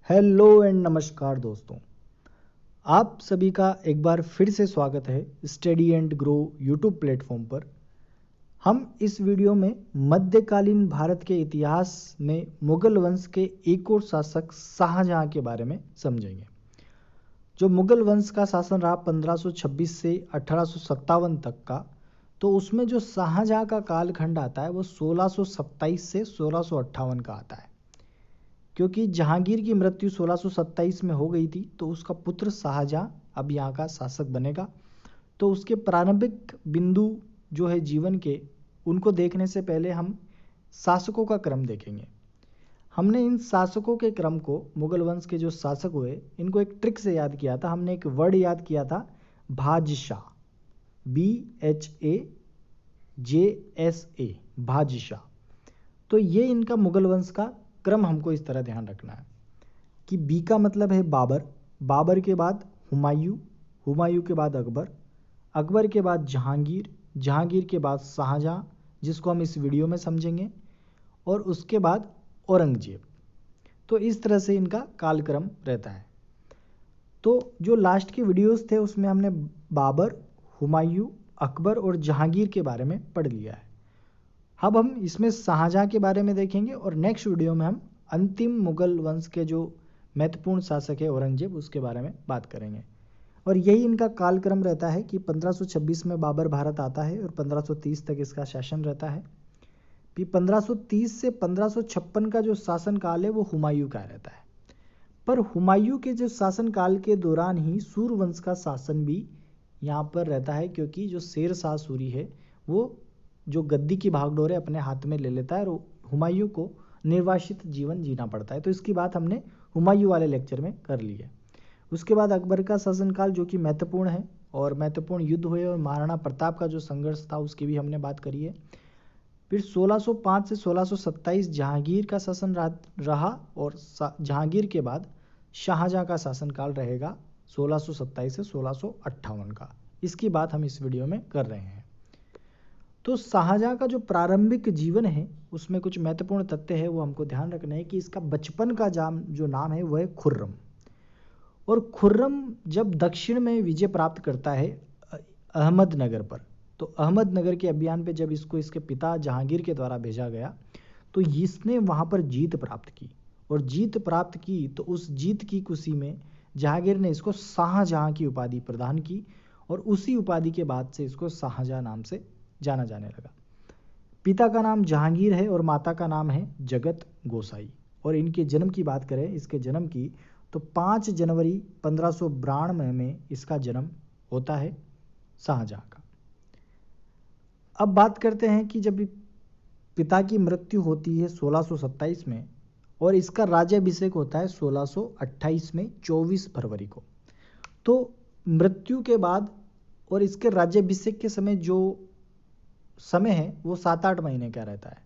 Hello and नमस्कार दोस्तों, आप सभी का एक बार फिर से स्वागत है study and grow YouTube platform पर। हम इस वीडियो में मध्यकालीन भारत के इतिहास में मुगल वंश के एक और शासक शाहजहां के बारे में समझेंगे। जो मुगल वंश का शासन रहा 1526 से 1857 तक का, तो उसमें जो शाहजहां का कालखंड आता है वो 1627 से 1658 का आता है। क्योंकि जहांगीर की मृत्यु 1627 में हो गई थी, तो उसका पुत्र शाहजहां अब यहाँ का शासक बनेगा। तो उसके प्रारंभिक बिंदु जो है जीवन के, उनको देखने से पहले हम शासकों का क्रम देखेंगे। हमने इन शासकों के क्रम को, मुगल वंश के जो शासक हुए, इनको एक ट्रिक से याद किया था। हमने एक वर्ड याद किया था, भाजशाह, BHAJSA, भाजशाह। तो ये इनका मुगल वंश का क्रम हमको इस तरह ध्यान रखना है कि बी का मतलब है बाबर, बाबर के बाद हुमायूं, हुमायूं के बाद अकबर, अकबर के बाद जहांगीर, जहांगीर के बाद शाहजहां, जिसको हम इस वीडियो में समझेंगे, और उसके बाद औरंगजेब। तो इस तरह से इनका कालक्रम रहता है। तो जो लास्ट के वीडियोस थे उसमें हमने बाबर, हुमायूं, अकबर और जहांगीर के बारे में पढ़ लिया है। अब हम इसमें शाहजहां के बारे में देखेंगे और नेक्स्ट वीडियो में हम अंतिम मुगल वंश के जो महत्वपूर्ण शासक है औरंगजेब, उसके बारे में बात करेंगे। और यही इनका कालक्रम रहता है कि 1526 में बाबर भारत आता है और 1530 तक इसका शासन रहता है। फिर 1530 से 1556 का जो शासन काल है वो हुमायूं का रहता है। पर हुमायूं के जो शासन काल के दौरान ही सूर्यवंश का शासन भी यहाँ पर रहता है, क्योंकि जो शेर शाह सूरी है वो जो गद्दी की भागडोर है अपने हाथ में ले लेता है और हुमायूं को निर्वासित जीवन जीना पड़ता है। तो इसकी बात हमने हुमायूं वाले लेक्चर में कर ली है। उसके बाद अकबर का शासनकाल, जो कि महत्वपूर्ण है, और महत्वपूर्ण युद्ध हुए और महाराणा प्रताप का जो संघर्ष था उसकी भी हमने बात करी है। फिर 1605 से 1627 जहांगीर का शासन रहा, और जहांगीर के बाद शाहजहां का शासनकाल रहेगा 1627 से 1658 का। इसकी बात हम इस वीडियो में कर रहे हैं। तो शाहजहां का जो प्रारंभिक जीवन है उसमें कुछ महत्वपूर्ण तथ्य है, वो हमको ध्यान रखना है कि इसका बचपन का जो नाम है वो है खुर्रम। और खुर्रम जब दक्षिण में विजय प्राप्त करता है अहमदनगर पर, तो अहमदनगर के अभियान पे जब इसको इसके पिता जहांगीर के द्वारा भेजा गया, तो इसने वहाँ पर जीत प्राप्त की। और जीत प्राप्त की तो उस जीत की खुशी में जहांगीर ने इसको शाहजहां की उपाधि प्रदान की, और उसी उपाधि के बाद से इसको शाहजहां नाम से जाना जाने लगा। पिता का नाम जहांगीर है और माता का नाम है जगत गोसाई। और इनके जन्म की बात करें, इसके जन्म की, तो 5 जनवरी 1592 में इसका जन्म होता है शाहजहां का। अब बात करते हैं कि जब पिता की मृत्यु होती है 1627 में, और इसका राज्याभिषेक होता है 1628 में 24 फरवरी को। तो मृत्यु के बाद और इसके राज्याभिषेक के समय जो समय है वो 7-8 महीने का रहता है।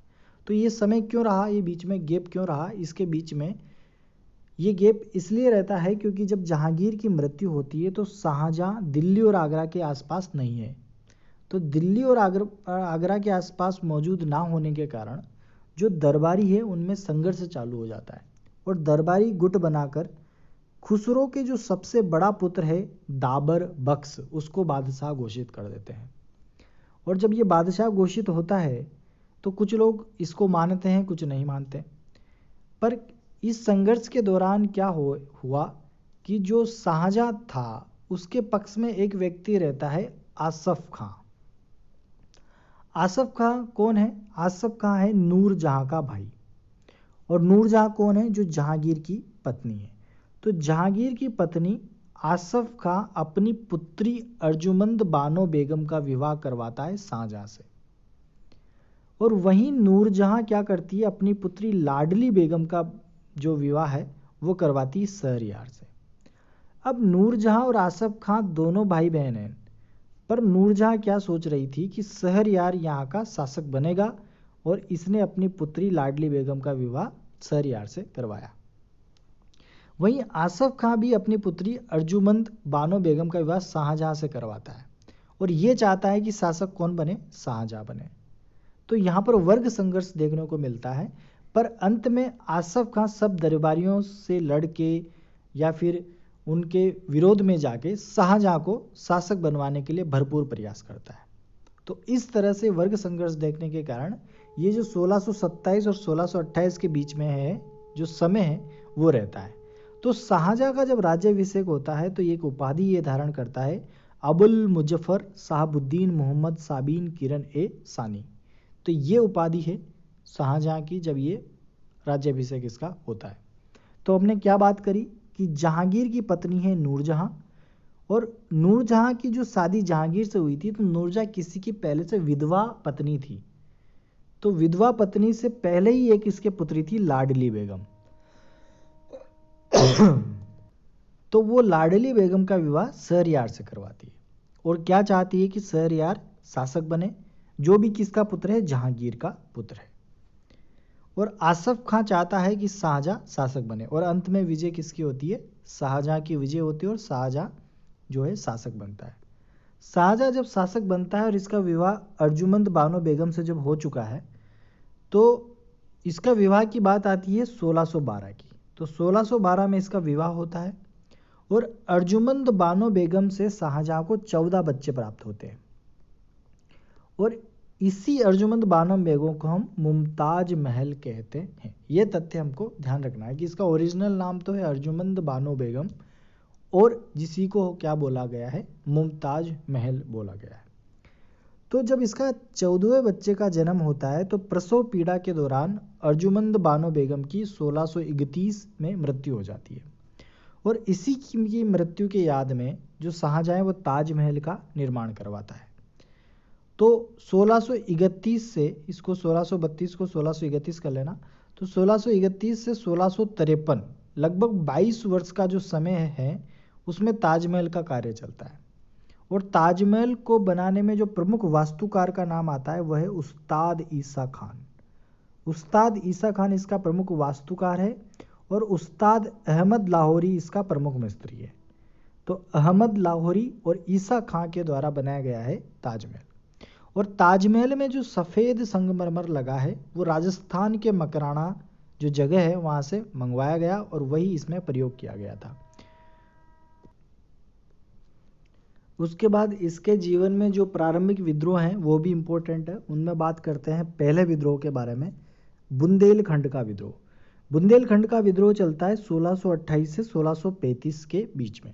तो ये समय क्यों रहा, ये बीच में गैप क्यों रहा? इसके बीच में ये गैप इसलिए रहता है क्योंकि जब जहांगीर की मृत्यु होती है तो शाहजहां दिल्ली और आगरा के आसपास नहीं है। तो दिल्ली और आगरा के आसपास मौजूद ना होने के कारण जो दरबारी है उनमें संघर्ष चालू हो जाता है, और दरबारी गुट बनाकर खुसरो के जो सबसे बड़ा पुत्र है दाबर बख्श, उसको बादशाह घोषित कर देते हैं। और जब ये बादशाह घोषित होता है तो कुछ लोग इसको मानते हैं, कुछ नहीं मानते। पर इस संघर्ष के दौरान क्या हुआ कि जो शाहजहां था उसके पक्ष में एक व्यक्ति रहता है आसफ खां। आसफ खां कौन है? आसफ खां है नूरजहां का भाई। और नूरजहां कौन है? जो जहांगीर की पत्नी है। तो जहांगीर की पत्नी आसफ खां अपनी पुत्री अर्जुमंद बानो बेगम का विवाह करवाता है शाहजहां से। और वहीं नूरजहां क्या करती है, अपनी पुत्री लाडली बेगम का जो विवाह है वो करवाती है शहरयार से। अब नूरजहां और आसफ खां दोनों भाई बहन हैं, पर नूरजहां क्या सोच रही थी कि शहरयार यहाँ का शासक बनेगा, और इसने अपनी पुत्री लाडली बेगम का विवाह शहरयार से करवाया। वहीं आसफ खां भी अपनी पुत्री अर्जुमंद बानो बेगम का विवाह शाहजहां से करवाता है, और ये चाहता है कि शासक कौन बने? शाहजहां बने। तो यहाँ पर वर्ग संघर्ष देखने को मिलता है। पर अंत में आसफ खां सब दरबारियों से लड़ के या फिर उनके विरोध में जाके शाहजहां को शासक बनवाने के लिए भरपूर प्रयास करता है। तो इस तरह से वर्ग संघर्ष देखने के कारण ये जो 1627 और 1628 के बीच में है जो समय है वो रहता है। तो शाहजहां का जब राज्याभिषेक होता है तो एक उपाधि ये धारण करता है अबुल मुजफ्फर साहबुद्दीन मोहम्मद साबिन किरण ए सानी। तो ये उपाधि है शाहजहां की जब ये राज्याभिषेक इसका होता है। तो हमने क्या बात करी कि जहांगीर की पत्नी है नूरजहां, और नूरजहां की जो शादी जहांगीर से हुई थी तो नूरजहां किसी की पहले से विधवा पत्नी थी। तो विधवा पत्नी से पहले ही एक इसके पुत्री थी लाडली बेगम। तो वो लाडली बेगम का विवाह शहरयार से करवाती है और क्या चाहती है कि शहरयार शासक बने, जो भी किसका पुत्र है, जहांगीर का पुत्र है। और आसफ खां चाहता है कि शाहजहां शासक बने और अंत में विजय किसकी होती है, शाहजहां की विजय होती है और शाहजहां जो है शासक बनता है। शाहजहां जब शासक बनता है और इसका विवाह अर्जुमंद बानो बेगम से जब हो चुका है तो इसका विवाह की बात आती है 1612 की। तो 1612 में इसका विवाह होता है और अर्जुमंद बानो बेगम से शाहजहां को 14 बच्चे प्राप्त होते हैं। और इसी अर्जुमंद बानो बेगम को हम मुमताज महल कहते हैं। यह तथ्य हमको ध्यान रखना है कि इसका ओरिजिनल नाम तो है अर्जुमंद बानो बेगम और जिसी को क्या बोला गया है, मुमताज महल बोला गया है। तो जब इसका 14वें बच्चे का जन्म होता है तो प्रसव पीड़ा के दौरान अर्जुमंद बानो बेगम की 1631 में मृत्यु हो जाती है और इसी की मृत्यु के याद में जो शाहजहां है वो ताजमहल का निर्माण करवाता है। तो 1631 से इसको 1632 को 1631 कर लेना, तो 1631 से 1653 लगभग 22 वर्ष का जो समय है उसमें ताजमहल का कार्य चलता है। और ताजमहल को बनाने में जो प्रमुख वास्तुकार का नाम आता है वह है उस्ताद ईसा खान। उस्ताद ईसा खान इसका प्रमुख वास्तुकार है और उस्ताद अहमद लाहौरी इसका प्रमुख मिस्त्री है। तो अहमद लाहौरी और ईसा खान के द्वारा बनाया गया है ताजमहल। और ताजमहल में जो सफ़ेद संगमरमर लगा है वो राजस्थान के मकराना जो जगह है वहाँ से मंगवाया गया और वही इसमें प्रयोग किया गया था। उसके बाद इसके जीवन में जो प्रारंभिक विद्रोह हैं वो भी इम्पोर्टेंट है। उनमें बात करते हैं पहले विद्रोह के बारे में, बुंदेलखंड का विद्रोह। बुंदेलखंड का विद्रोह चलता है 1628 से 1635 के बीच में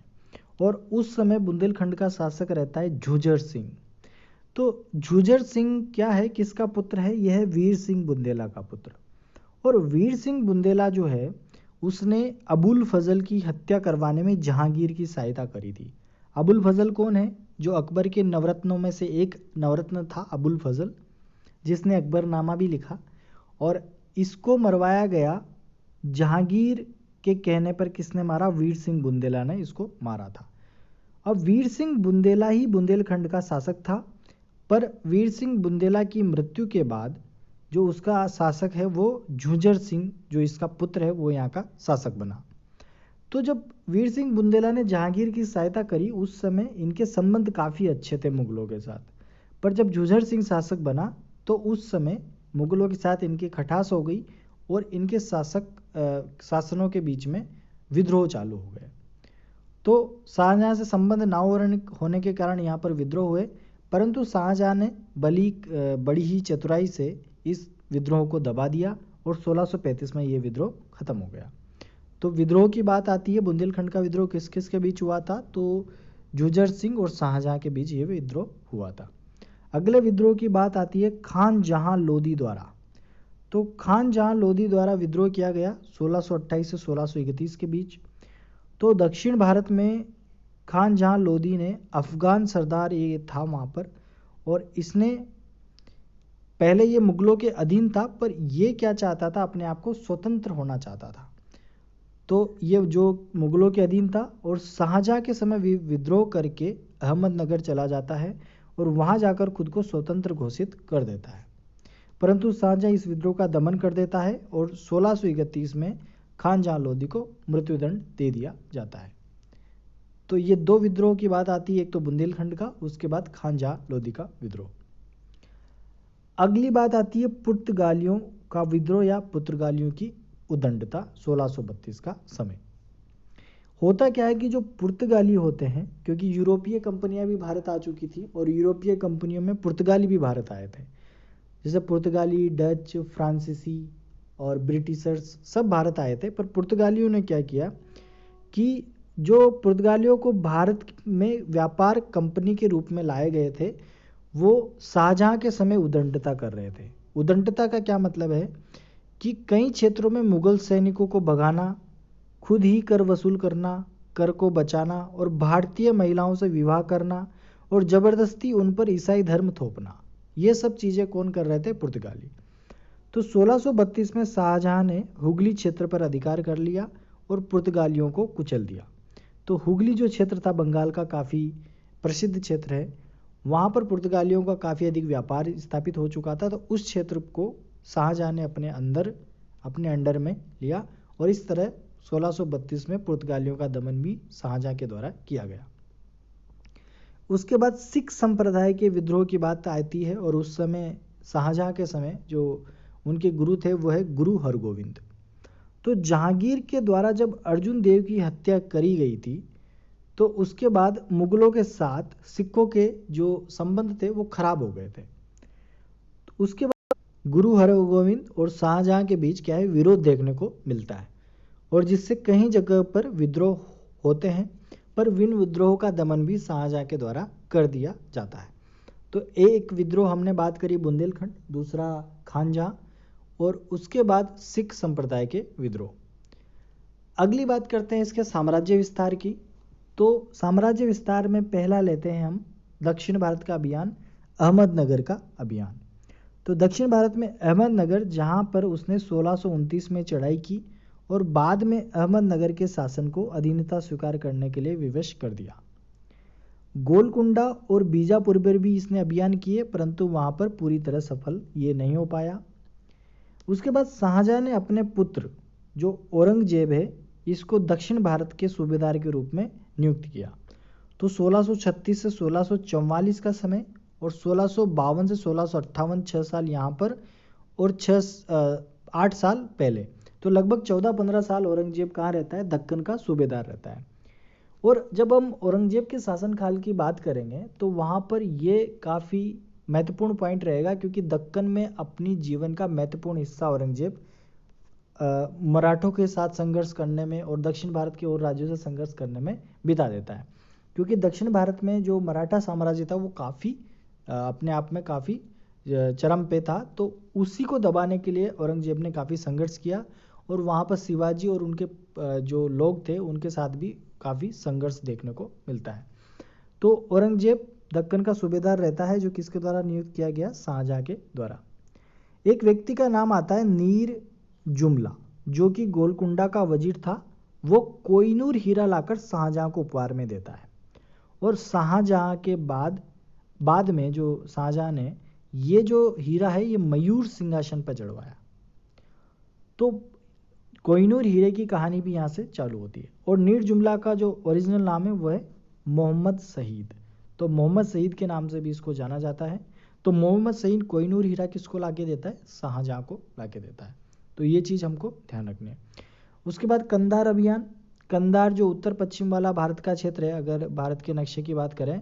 और उस समय बुंदेलखंड का शासक रहता है झुंझर सिंह। तो झुंझर सिंह क्या है, किसका पुत्र है, यह है वीर सिंह बुंदेला का पुत्र। और वीर सिंह बुंदेला जो है उसने अबुल फजल की हत्या करवाने में जहांगीर की सहायता करी थी। अबुल फजल कौन है, जो अकबर के नवरत्नों में से एक नवरत्न था अबुल फजल, जिसने अकबरनामा भी लिखा। और इसको मरवाया गया जहांगीर के कहने पर। किसने मारा, वीर सिंह बुंदेला ने इसको मारा था। अब वीर सिंह बुंदेला ही बुंदेलखंड का शासक था, पर वीर सिंह बुंदेला की मृत्यु के बाद जो उसका शासक है वो झुंझर सिंह जो इसका पुत्र है वो यहाँ का शासक बना। तो जब वीर सिंह बुंदेला ने जहांगीर की सहायता करी उस समय इनके संबंध काफ़ी अच्छे थे मुगलों के साथ, पर जब झुंझर सिंह शासक बना तो उस समय मुगलों के साथ इनकी खटास हो गई और इनके शासनों के बीच में विद्रोह चालू हो गए। तो शाहजहां से संबंध ना होने के कारण यहाँ पर विद्रोह हुए, परंतु शाहजहां ने बड़ी ही चतुराई से इस विद्रोह को दबा दिया और 1635 में ये विद्रोह खत्म हो गया। तो विद्रोह की बात आती है, बुंदेलखंड का विद्रोह किस किस के बीच हुआ था, तो झुंझर सिंह और शाहजहां के बीच ये विद्रोह हुआ था। अगले विद्रोह की बात आती है खान जहां लोदी द्वारा। तो खान जहां लोदी द्वारा विद्रोह किया गया 1628 से 1631 के बीच। तो दक्षिण भारत में खान जहां लोदी ने अफगान सरदार ये था वहाँ पर, और इसने पहले ये मुगलों के अधीन था पर ये क्या चाहता था, अपने आप को स्वतंत्र होना चाहता था। तो ये जो मुगलों के अधीन था और शाहजहां के समय विद्रोह करके अहमदनगर चला जाता है और वहाँ जाकर खुद को स्वतंत्र घोषित कर देता है। परंतु शाहजहां इस विद्रोह का दमन कर देता है और 1631 में खान जहां लोदी को मृत्युदंड दे दिया जाता है। तो ये दो विद्रोह की बात आती है, एक तो बुंदेलखंड का, उसके बाद खान जहां लोदी का विद्रोह। अगली बात आती है पुर्तगालियों का विद्रोह या पुर्तगालियों की उदंडता 1632 का समय। होता क्या है कि जो पुर्तगाली होते हैं, क्योंकि यूरोपीय कंपनियां भी भारत आ चुकी थी और यूरोपीय कंपनियों में पुर्तगाली भी भारत आए थे, जैसे पुर्तगाली, डच, फ्रांसीसी और ब्रिटिशर्स सब भारत आए थे। पर पुर्तगालियों ने क्या किया कि जो पुर्तगालियों को भारत में व्यापार कंपनी के रूप में लाए गए थे, वो शाहजहां के समय उदंडता कर रहे थे। उदंडता का क्या मतलब है कि कई क्षेत्रों में मुगल सैनिकों को भगाना, खुद ही कर वसूल करना, कर को बचाना और भारतीय महिलाओं से विवाह करना और ज़बरदस्ती उन पर ईसाई धर्म थोपना, ये सब चीज़ें कौन कर रहे थे? पुर्तगाली। तो 1632 में शाहजहां ने हुगली क्षेत्र पर अधिकार कर लिया और पुर्तगालियों को कुचल दिया। तो हुगली जो क्षेत्र था बंगाल का काफ़ी प्रसिद्ध क्षेत्र है, वहाँ पर पुर्तगालियों का काफ़ी अधिक व्यापार स्थापित हो चुका था। तो उस क्षेत्र को शाहजहां ने अपने अंडर में लिया और इस तरह 1632 में पुर्तगालियों का दमन भी शाहजहां के द्वारा किया गया। उसके बाद सिख संप्रदाय के विद्रोह की बात आती है और उस समय शाहजहां के समय जो उनके गुरु थे वो है गुरु हरगोविंद। तो जहांगीर के द्वारा जब अर्जुन देव की हत्या करी गई थी, तो उसके बाद मुगलों के साथ सिखों के जो संबंध थे वो खराब हो गए थे। तो उसके बाद गुरु हरगोविंद और शाहजहां के बीच क्या है, विरोध देखने को मिलता है और जिससे कई जगह पर विद्रोह होते हैं, पर विन विद्रोह का दमन भी शाहजहां के द्वारा कर दिया जाता है। तो एक विद्रोह हमने बात करी बुंदेलखंड, दूसरा खानजहां और उसके बाद सिख संप्रदाय के विद्रोह। अगली बात करते हैं इसके साम्राज्य विस्तार की। तो साम्राज्य विस्तार में पहला लेते हैं हम दक्षिण भारत का अभियान, अहमदनगर का अभियान। तो दक्षिण भारत में अहमदनगर, जहां पर उसने 1629 में चढ़ाई की और बाद में अहमदनगर के शासन को अधीनता स्वीकार करने के लिए विवश कर दिया। गोलकुंडा और बीजापुर पर भी इसने अभियान किए, परंतु वहां पर पूरी तरह सफल ये नहीं हो पाया। उसके बाद शाहजहां ने अपने पुत्र जो औरंगजेब है, इसको दक्षिण भारत के सूबेदार के रूप में नियुक्त किया। तो 1636 से 1644 का समय और 1652 से 1658 6 साल यहाँ पर और 8 साल पहले, तो लगभग 14-15 साल औरंगजेब कहाँ रहता है? दक्कन का सूबेदार रहता है। और जब हम औरंगजेब के शासनकाल की बात करेंगे तो वहाँ पर ये काफ़ी महत्वपूर्ण पॉइंट रहेगा, क्योंकि दक्कन में अपनी जीवन का महत्वपूर्ण हिस्सा औरंगजेब मराठों के साथ संघर्ष करने में और दक्षिण भारत के और राज्यों से संघर्ष करने में बिता देता है। क्योंकि दक्षिण भारत में जो मराठा साम्राज्य था वो काफ़ी अपने आप में काफ़ी चरम पे था, तो उसी को दबाने के लिए औरंगजेब ने काफ़ी संघर्ष किया और वहाँ पर शिवाजी और उनके जो लोग थे उनके साथ भी काफ़ी संघर्ष देखने को मिलता है। तो औरंगजेब दक्कन का सूबेदार रहता है, जो किसके द्वारा नियुक्त किया गया? शाहजहां के द्वारा। एक व्यक्ति का नाम आता है नीर जुमला, जो कि गोलकुंडा का वजीर था। वो कोहिनूर हीरा लाकर शाहजहां को उपहार में देता है और शाहजहां के बाद में जो शाहजहां ने ये जो हीरा है ये मयूर सिंहासन पर चढ़वाया। तो कोहिनूर हीरे की कहानी भी यहाँ से चालू होती है। और नीर जुमला का जो ओरिजिनल नाम है वो है मोहम्मद शहीद। तो मोहम्मद शहीद के नाम से भी इसको जाना जाता है। तो मोहम्मद शहीद कोहिनूर हीरा किसको लाके देता है? शाहजहां को लाके देता है। तो ये चीज़ हमको ध्यान रखनी है। उसके बाद कंधार अभियान। कंधार जो उत्तर पश्चिम वाला भारत का क्षेत्र है, अगर भारत के नक्शे की बात करें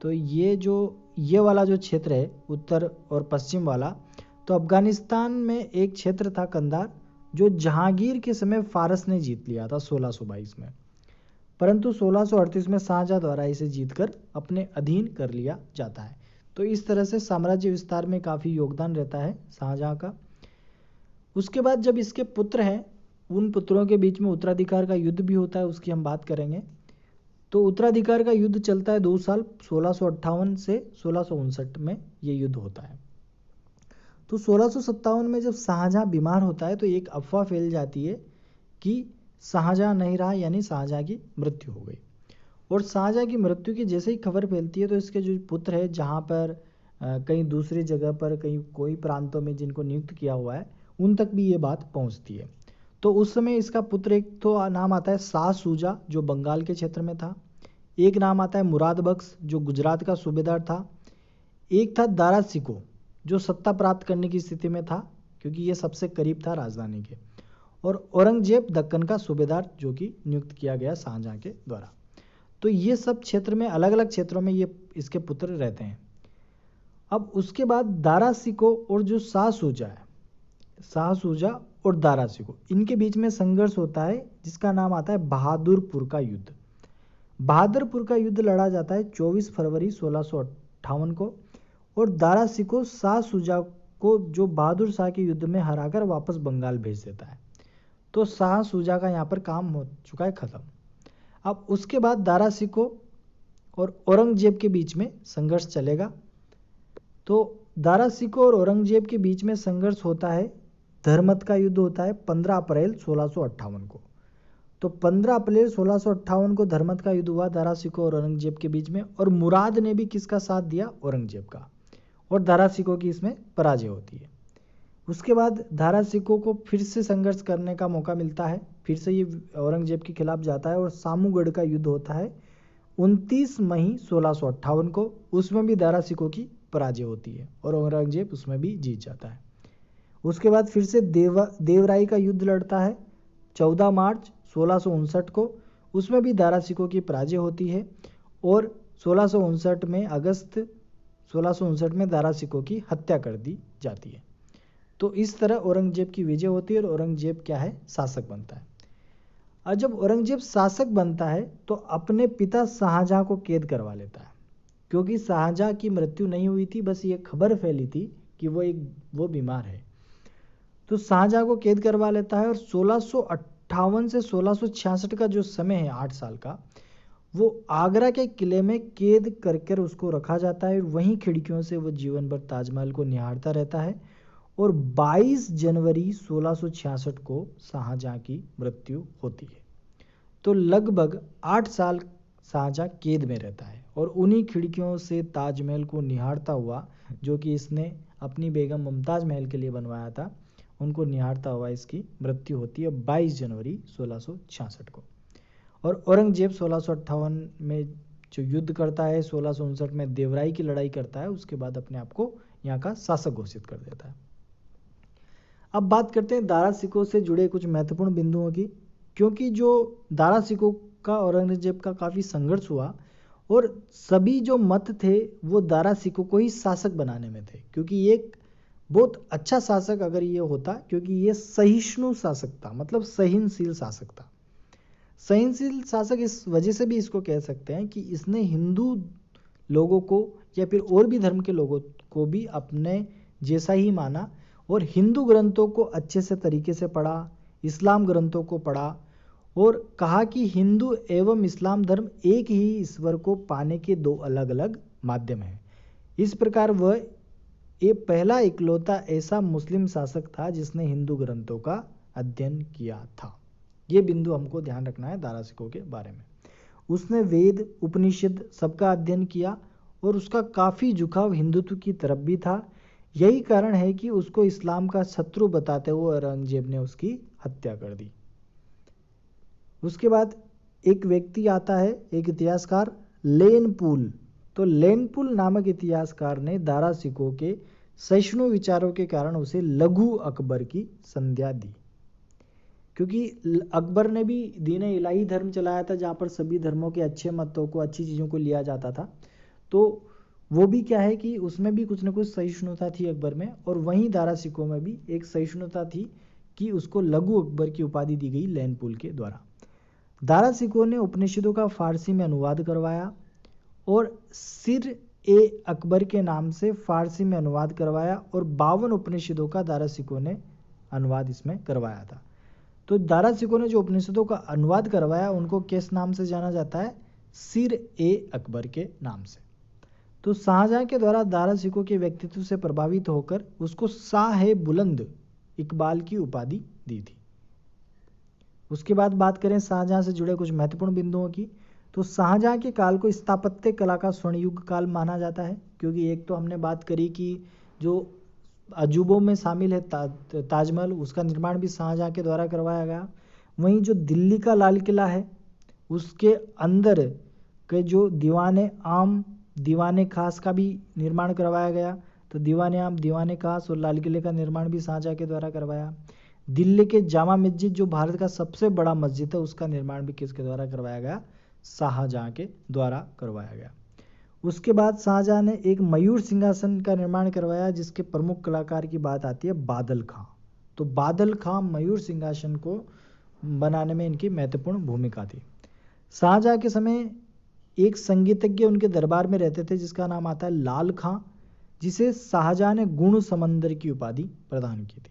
तो ये वाला जो क्षेत्र है उत्तर और पश्चिम वाला, तो अफगानिस्तान में एक क्षेत्र था कंधार, जो जहांगीर के समय फारस ने जीत लिया था 1622 में, परंतु 1638 में शाहजहां द्वारा इसे जीतकर अपने अधीन कर लिया जाता है। तो इस तरह से साम्राज्य विस्तार में काफ़ी योगदान रहता है शाहजहां का। उसके बाद जब इसके पुत्र हैं, उन पुत्रों के बीच में उत्तराधिकार का युद्ध भी होता है, उसकी हम बात करेंगे। तो उत्तराधिकार का युद्ध चलता है 2 साल, 1658 से 1659 में ये युद्ध होता है। तो 1657 में जब शाहजहां बीमार होता है तो एक अफवाह फैल जाती है कि शाहजहां नहीं रहा, यानी शाहजहां की मृत्यु हो गई। और शाहजहां की मृत्यु की जैसे ही खबर फैलती है तो इसके जो पुत्र है, जहाँ पर कहीं दूसरी जगह पर कहीं कोई प्रांतों में जिनको नियुक्त किया हुआ है, उन तक भी ये बात पहुँचती है। तो उस समय इसका पुत्र, एक तो नाम आता है शाह सूजा जो बंगाल के क्षेत्र में था, एक नाम आता है मुराद बख्श जो गुजरात का सूबेदार था, एक था दारा सिको जो सत्ता प्राप्त करने की स्थिति में था, क्योंकि ये सबसे करीब था राजधानी के, और औरंगजेब दक्कन का सूबेदार जो कि नियुक्त किया गया शाहजहां के द्वारा। तो ये सब क्षेत्र में, अलग अलग क्षेत्रों में ये इसके पुत्र रहते हैं। अब उसके बाद दारा शिकोह और जो शाह शुजा है, शाह शुजा और दारा शिकोह, इनके बीच में संघर्ष होता है जिसका नाम आता है बहादुरपुर का युद्ध। बहादुरपुर का युद्ध लड़ा जाता है 24 फरवरी 1658 को, और दारा शिकोह शाह शुजा को जो बहादुर शाह के युद्ध में हराकर वापस बंगाल भेज देता है। तो शाह शुजा का यहाँ पर काम हो चुका है खत्म। अब उसके बाद दारा शिकोह और औरंगजेब के बीच में संघर्ष चलेगा। तो दारा शिकोह और औरंगजेब के बीच में संघर्ष होता है, धर्मत का युद्ध होता है 15 अप्रैल 1658 को। तो 15 अप्रैल 1658 को धर्मत का युद्ध हुआ दारा शिकोह और औरंगजेब के बीच में, और मुराद ने भी किसका साथ दिया? औरंगजेब का, और दारा शिकोह की इसमें पराजय होती है। उसके बाद दारा शिकोह को फिर से संघर्ष करने का मौका मिलता है, फिर से ये औरंगजेब के खिलाफ जाता है, और सामूगढ़ का युद्ध होता है 29 मई 1658 को। उसमें भी दारा शिकोह की पराजय होती है और औरंगजेब उसमें भी जीत जाता है। उसके बाद फिर से देवराई का युद्ध लड़ता है 14 मार्च 1659 को। उसमें भी दारा शिकोह की पराजय होती है, और 1659 में अगस्त 1659 में दारा शिकोह की हत्या कर दी जाती है। तो इस तरह औरंगजेब की विजय होती है और औरंगजेब क्या है? शासक बनता है। और जब औरंगजेब शासक बनता है तो अपने पिता शाहजहां को कैद करवा लेता है, क्योंकि शाहजहां की मृत्यु नहीं हुई थी, बस ये खबर फैली थी कि वो बीमार है। तो शाहजहां को कैद करवा लेता है, और 1658 से 1666 का जो समय है 8 साल का, वो आगरा के किले में कैद करके उसको रखा जाता है। वहीं खिड़कियों से वो जीवन भर ताजमहल को निहारता रहता है, और 22 जनवरी 1666 को शाहजहां की मृत्यु होती है। तो लगभग 8 साल शाहजहां कैद में रहता है, और उन्हीं खिड़कियों से ताजमहल को निहारता हुआ, जो कि इसने अपनी बेगम मुमताज महल के लिए बनवाया था, उनको निहारता हुआ इसकी मृत्यु होती है 22 जनवरी 1666 को। और औरंगजेब 1658 में जो युद्ध करता है, 1659 में देवराई की लड़ाई करता है, उसके बाद अपने आप को यहाँ का शासक घोषित कर देता है। अब बात करते हैं दारा शिकोह से जुड़े कुछ महत्वपूर्ण बिंदुओं की, क्योंकि जो दारा शिकोह का औरंगजेब का काफ़ी संघर्ष हुआ, और सभी जो मत थे वो दारा शिकोह को ही शासक बनाने में थे, क्योंकि ये एक बहुत अच्छा शासक अगर ये होता, क्योंकि ये सहिष्णु शासक था, मतलब सहनशील शासक था। सहनशील शासक इस वजह से भी इसको कह सकते हैं कि इसने हिंदू लोगों को या फिर और भी धर्म के लोगों को भी अपने जैसा ही माना, और हिंदू ग्रंथों को अच्छे से तरीके से पढ़ा, इस्लाम ग्रंथों को पढ़ा, और कहा कि हिंदू एवं इस्लाम धर्म एक ही ईश्वर को पाने के दो अलग अलग माध्यम हैं। इस प्रकार वह ये पहला इकलौता ऐसा मुस्लिम शासक था जिसने हिंदू ग्रंथों का अध्ययन किया था। ये बिंदु हमको ध्यान रखना है दारा शिकोह के बारे में। उसने वेद उपनिषद सबका अध्ययन किया, और उसका काफ़ी झुकाव हिंदुत्व की तरफ भी था। यही कारण है कि उसको इस्लाम का शत्रु बताते हुए औरंगजेब ने उसकी हत्या कर दी। उसके बाद एक व्यक्ति आता है, एक इतिहासकार लेनपुल। तो लेनपुल नामक इतिहासकार ने दारा शिकोह के सहिष्णु विचारों के कारण उसे लघु अकबर की संज्ञा दी, क्योंकि अकबर ने भी दीन इलाही धर्म चलाया था, जहाँ पर सभी धर्मों के अच्छे मतों को, अच्छी चीज़ों को लिया जाता था। तो वो भी क्या है कि उसमें भी कुछ न कुछ सहिष्णुता थी अकबर में, और वहीं दारा शिकोह में भी एक सहिष्णुता थी कि उसको लघु अकबर की उपाधि दी गई लेनपुल के द्वारा। दारा शिकोह ने उपनिषदों का फारसी में अनुवाद करवाया, और सिर ए अकबर के नाम से फारसी में अनुवाद करवाया, और 52 उपनिषदों का दारा शिकोह ने अनुवाद इसमें करवाया था। तो दारा शिकोह ने जो उपनिषदों का अनुवाद करवाया उनको किस नाम से जाना जाता है? सिर ए अकबर के नाम से। तो शाहजहां के द्वारा दारा शिकोह के व्यक्तित्व से प्रभावित होकर उसको शाह बुलंद इकबाल की उपाधि दी थी। उसके बाद बात करें शाहजहां से जुड़े कुछ महत्वपूर्ण बिंदुओं की, तो शाहजहां के काल को स्थापत्य कला का स्वर्ण युग काल माना जाता है, क्योंकि एक तो हमने बात करी कि जो अजूबों में शामिल है ताजमहल, उसका निर्माण भी शाहजहां के द्वारा करवाया गया। वहीं जो दिल्ली का लाल किला है उसके अंदर के जो दीवाने आम, दीवाने खास का भी निर्माण करवाया गया, तो दीवाने खास और लाल किले का निर्माण भी शाहजहाँ के द्वारा करवाया। दिल्ली के जामा मस्जिद जो भारत का सबसे बड़ा मस्जिद है उसका निर्माण भी किसके द्वारा करवाया गया? शाहजहाँ के द्वारा करवाया गया। उसके बाद शाहजहाँ ने एक मयूर सिंहासन का निर्माण करवाया जिसके प्रमुख कलाकार की बात आती है बादल खां। तो बादल खां मयूर सिंहासन को बनाने में इनकी महत्वपूर्ण भूमिका थी। शाहजहाँ के समय एक संगीतज्ञ उनके दरबार में रहते थे जिसका नाम आता है लाल खां, जिसे शाहजहाँ ने गुण समंदर की उपाधि प्रदान की थी।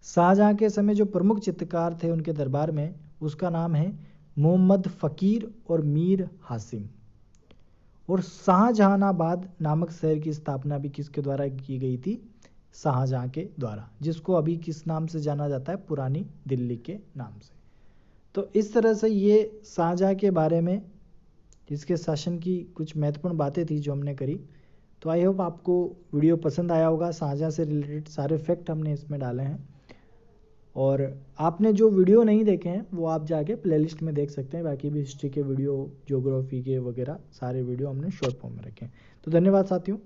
शाहजहाँ के समय जो प्रमुख चित्रकार थे उनके दरबार में उसका नाम है मोहम्मद फ़कीर और मीर हासिम। और शाहजहानाबाद नामक शहर की स्थापना भी किसके द्वारा की गई थी? शाहजहाँ के द्वारा, जिसको अभी किस नाम से जाना जाता है? पुरानी दिल्ली के नाम से। तो इस तरह से ये शाहजहाँ के बारे में इसके शासन की कुछ महत्वपूर्ण बातें थी जो हमने करी। तो आई होप आपको वीडियो पसंद आया होगा। शाहजहाँ से रिलेटेड सारे फैक्ट हमने इसमें डाले हैं, और आपने जो वीडियो नहीं देखे हैं वो आप जाके प्लेलिस्ट में देख सकते हैं। बाकी भी हिस्ट्री के वीडियो, ज्योग्राफी के वगैरह सारे वीडियो हमने शॉर्ट फॉर्म में रखे हैं। तो धन्यवाद साथियों।